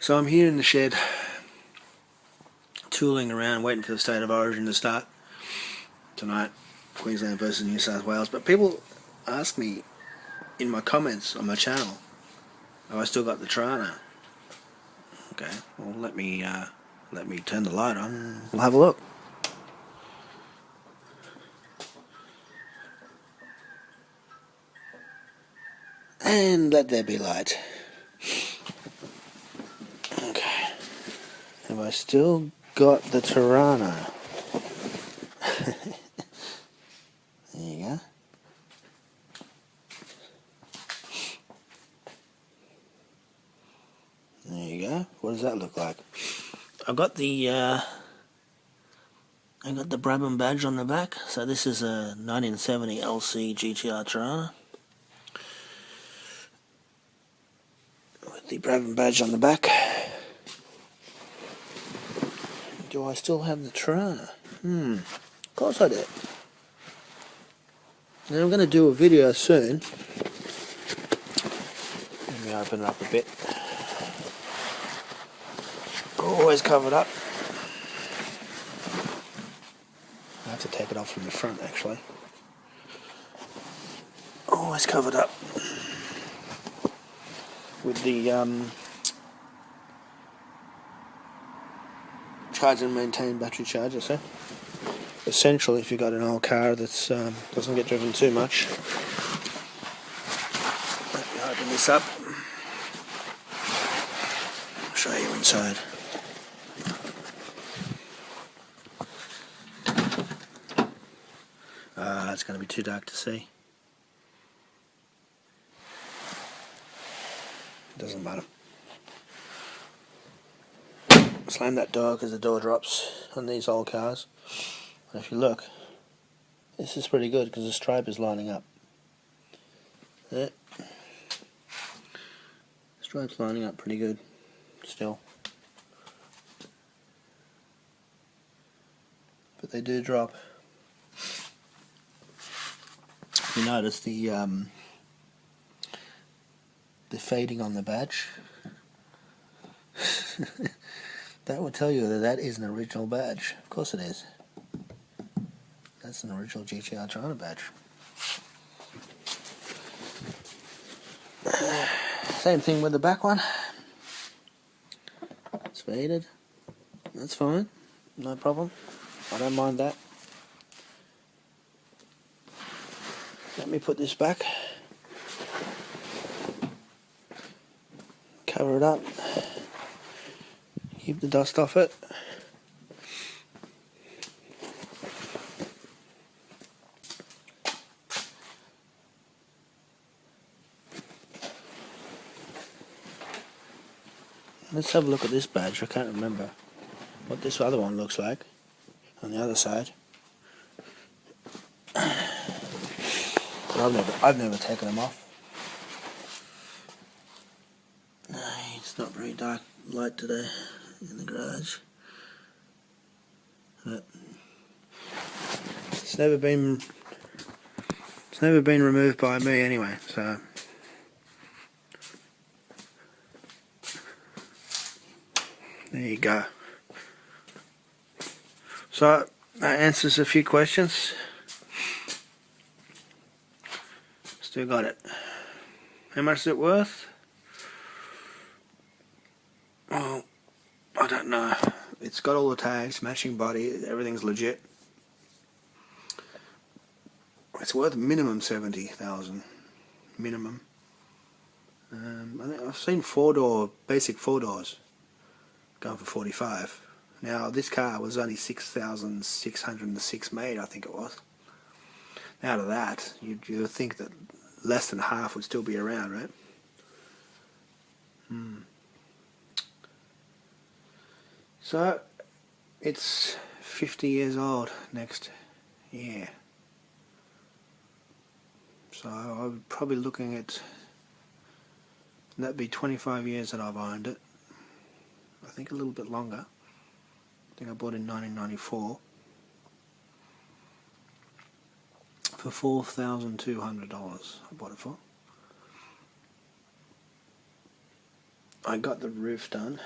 So I'm here in the shed, tooling around, waiting for the State of Origin to start tonight, Queensland versus New South Wales. But people ask me in my comments on my channel, have I still got the Torana? Okay, well let me turn the light on and we'll have a look. And let there be light. Okay. Have I still got the Torana? There you go. There you go. What does that look like? I've got the Brabham badge on the back. So this is a 1970 LC GTR Torana with the Brabham badge on the back. Do I still have the Torana? Of course I do. Now I'm going to do a video soon. Let me open it up a bit. Always covered up. I have to take it off from the front actually. Always covered up with the charge and maintain battery charger. So essential if you've got an old car that doesn't get driven too much. Let me open this up. I'll show you inside. It's going to be too dark to see. It doesn't matter. Slam that door because the door drops on these old cars. And if you look, this is pretty good because the stripe is lining up. There. Stripe's lining up pretty good still. But they do drop. You notice the fading on the badge. That would tell you that that is an original badge. Of course it is. That's an original GTR Torana badge. Same thing with the back one. It's faded. That's fine. No problem. I don't mind that. Let me put this back. Cover it up. Keep the dust off it. Let's have a look at this badge. I can't remember what this other one looks like on the other side. But I've never taken them off. No, it's not very dark light today in the garage. But it's never been removed by me anyway, so there you go. So that answers a few questions. Still got it. How much is it worth? Well, I don't know. It's got all the tags, matching body, everything's legit. It's worth minimum 70,000. Minimum. I think I've seen basic 4-doors going for 45. Now this car was only 6,606 made, I think it was. Out of that, you'd think that less than half would still be around, right? So it's 50 years old next year. So I'm probably looking at, that'd be 25 years that I've owned it. I think a little bit longer. I think I bought it in 1994 for $4,200. I bought it for. I got the roof done.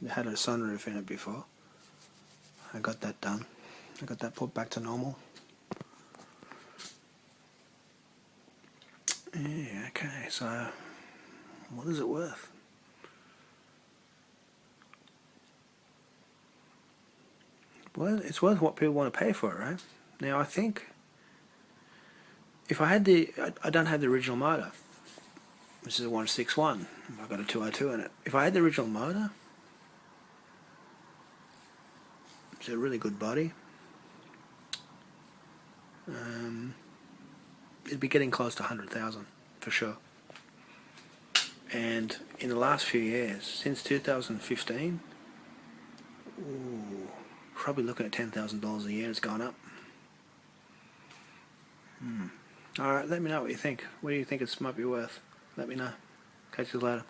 It had a sunroof in it before. I got that done. I got that put back to normal. Yeah, okay, so what is it worth? Well, it's worth what people want to pay for it, right? Now, I think if I had I don't have the original motor. This is a 161. I've got a 202 in it. If I had the original motor, it's a really good body. It'd be getting close to 100,000 for sure. And in the last few years, since 2015, probably looking at $10,000 a year. It's gone up. Alright, let me know what you think. What do you think it might be worth? Let me know. Catch you later.